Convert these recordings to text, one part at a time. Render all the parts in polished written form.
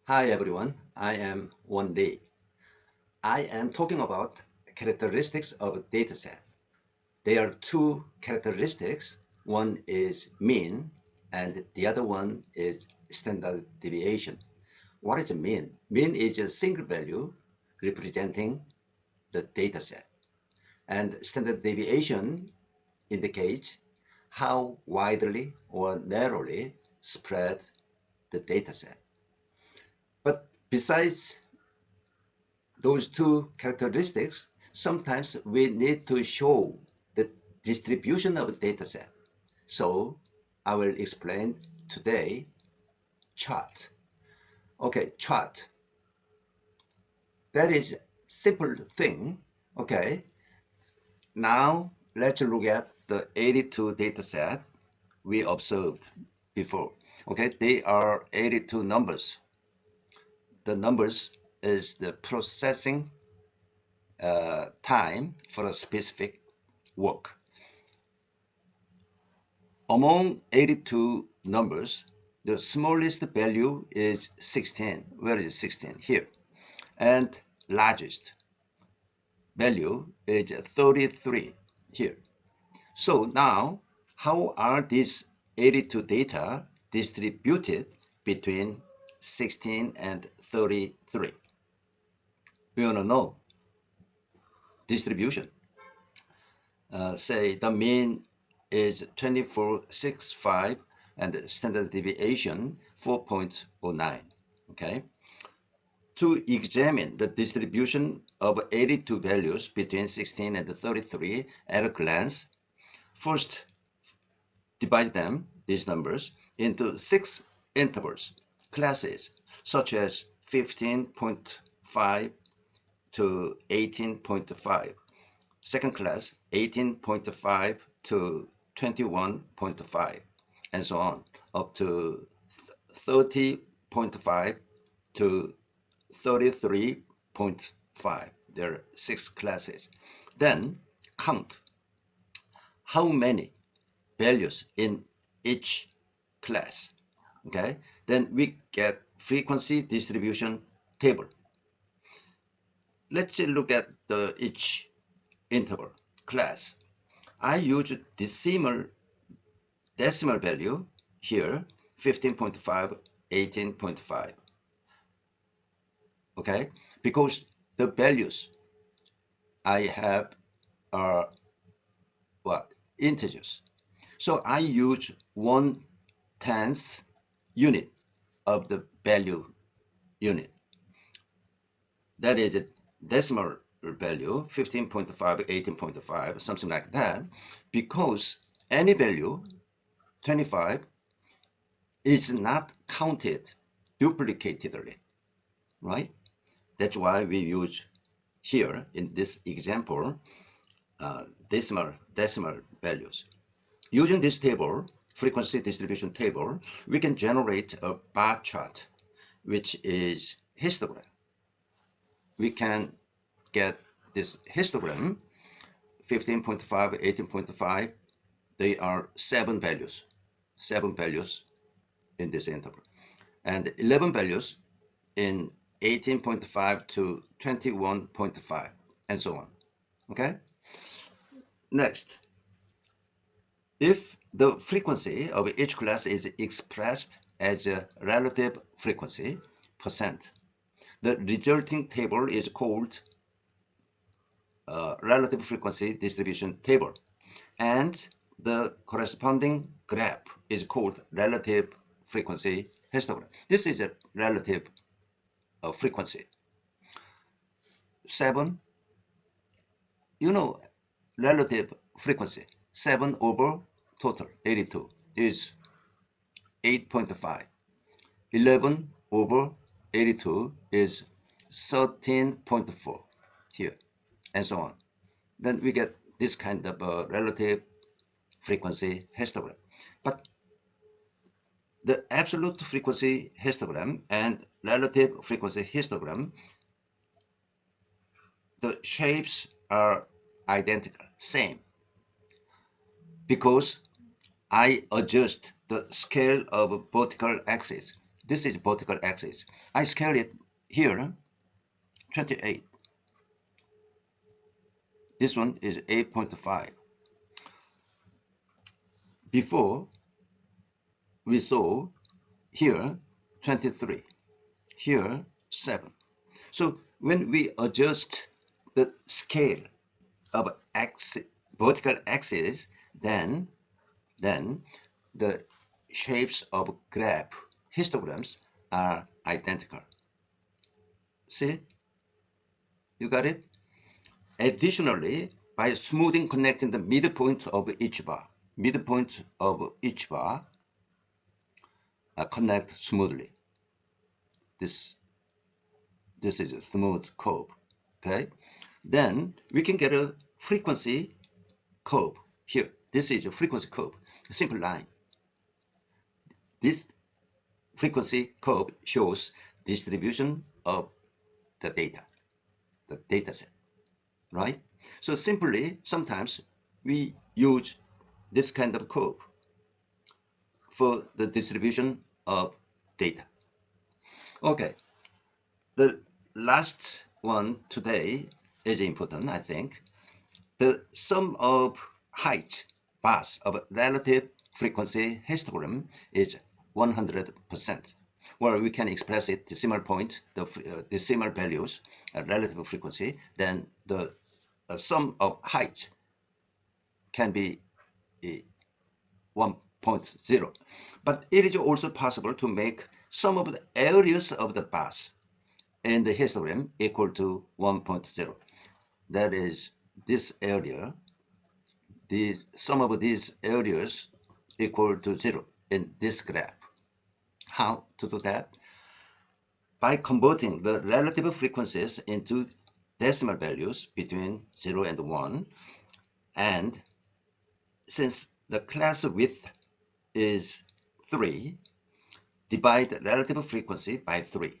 Hi everyone, I am Won Lee. I am talking about characteristics of a dataset. There are two characteristics. One is mean and the other one is standard deviation. What is a mean? Mean is a single value representing the dataset. And standard deviation indicates how widely or narrowly spread the dataset. But besides those two characteristics, sometimes we need to show the distribution of a data set. So I will explain today chart. Okay, chart. That is simple thing. Okay, now let's look at the 82 data set we observed before. Okay, they are 82 numbers. The numbers is the processing time for a specific work. Among 82 numbers, the smallest value is 16. Where is 16? Here. And largest value is 33 here. So now, how are these 82 data distributed between 16 and 33? We want to know distribution. Say the mean is 2465 and the standard deviation 4.09. Okay. To examine the distribution of 82 values between 16 and 33 at a glance, first divide them, these numbers, into 6 intervals, classes, such as 15.5 to 18.5. Second class, 18.5 to 21.5, and so on, up to 30.5 to 33.5. There are 6 classes. Then count how many values in each class. Okay, then we get frequency distribution table. Let's look at the each interval class. I use decimal value here, 15.5, 18.5. Okay, because the values I have are what? Integers. So I use 1/10th unit of the value unit. That is a decimal value, 15.5, 18.5, something like that, because any value, 25, is not counted duplicatedly, right? That's why we use here in this example decimal values. Using this table, frequency distribution table, we can generate a bar chart, which is histogram. We can get this histogram, 15.5, 18.5, they are 7 values in this interval, and 11 values in 18.5 to 21.5, and so on. Okay? Next, if the frequency of each class is expressed as a relative frequency, percent, the resulting table is called relative frequency distribution table, and the corresponding graph is called relative frequency histogram. This is a relative frequency. 7, you know, relative frequency, 7 over total, 82, is 8.5. 11 over 82 is 13.4 here, and so on. Then we get this kind of relative frequency histogram. But the absolute frequency histogram and relative frequency histogram, the shapes are identical, same, because I adjust the scale of vertical axis. This is vertical axis. I scale it here, 28. This one is 8.5. Before, we saw here 23, here 7. So when we adjust the scale of vertical axis, then the shapes of graph histograms are identical. See? You got it? Additionally, by smoothing connecting the midpoint of each bar, connect smoothly. This is a smooth curve. Okay? Then we can get a frequency curve here. This is a frequency curve, a simple line. This frequency curve shows distribution of the data set, right? So simply, sometimes we use this kind of curve for the distribution of data. Okay, the last one today is important, I think. The sum of height bars of relative frequency histogram is 100%. Well, we can express it decimal point, the decimal values, relative frequency, then the sum of height can be 1.0. But it is also possible to make some of the areas of the bars in the histogram equal to 1.0. That is, this area, some of these areas equal to 0 in this graph. How to do that? By converting the relative frequencies into decimal values between 0 and 1, and since the class width is 3, divide relative frequency by 3.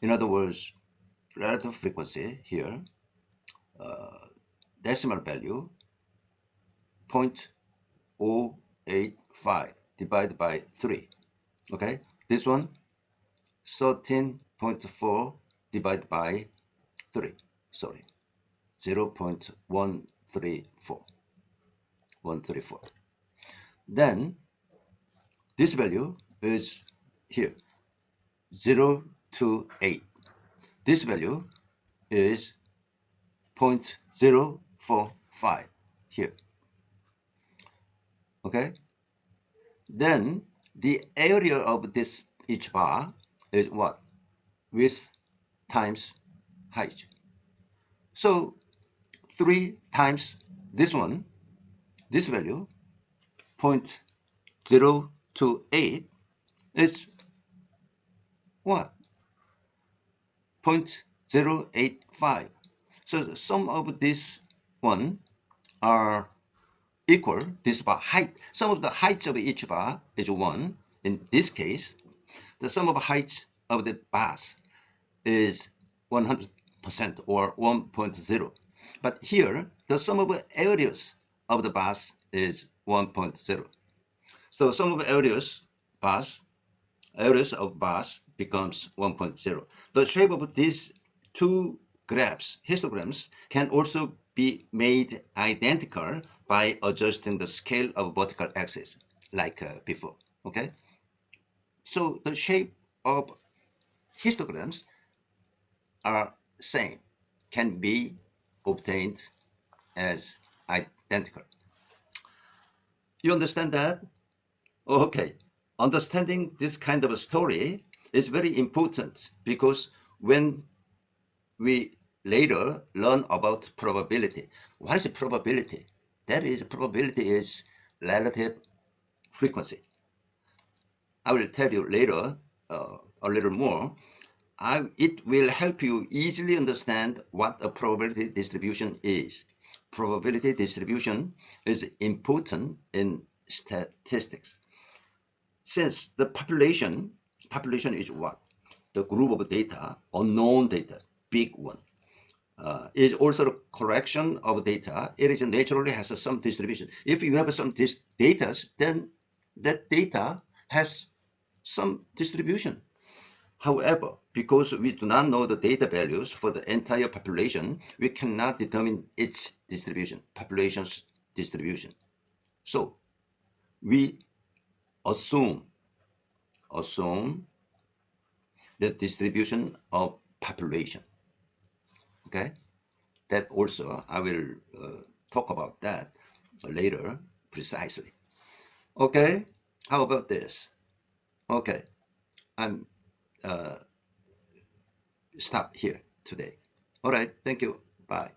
In other words, relative frequency here, decimal value 0.085 divided by 3. Okay, this one 13.4 divided by 3. Sorry, 0.134. Then this value is here 0 to 8. This value is 0.045 here. Okay, then the area of this each bar is what? Width times height. So 3 times this one, this value 0.028 is what? 0.085. So the sum of this one are equal, this bar height. Sum of the heights of each bar is 1. In this case, the sum of heights of the bars is 100% or 1.0. But here, the sum of areas of the bars is 1.0. So sum of areas of bars becomes 1.0. The shape of these two graphs, histograms, can also be made identical by adjusting the scale of vertical axis, like before. Okay. So the shape of histograms are same, can be obtained as identical. You understand that? Okay. Understanding this kind of a story is very important because when we later learn about probability, what is probability? Probability is relative frequency. I will tell you later a little more. It will help you easily understand what a probability distribution is. Probability distribution is important in statistics. Since the population is what? The group of data, unknown data, big one, is also a collection of data. It is naturally has some distribution. If you have some data, then that data has some distribution. However, because we do not know the data values for the entire population, we cannot determine its distribution, population's distribution. So we assume the distribution of population. Okay, that also I will talk about that later precisely. Okay, how about this? Okay, I'm stop here today. All right, thank you. Bye.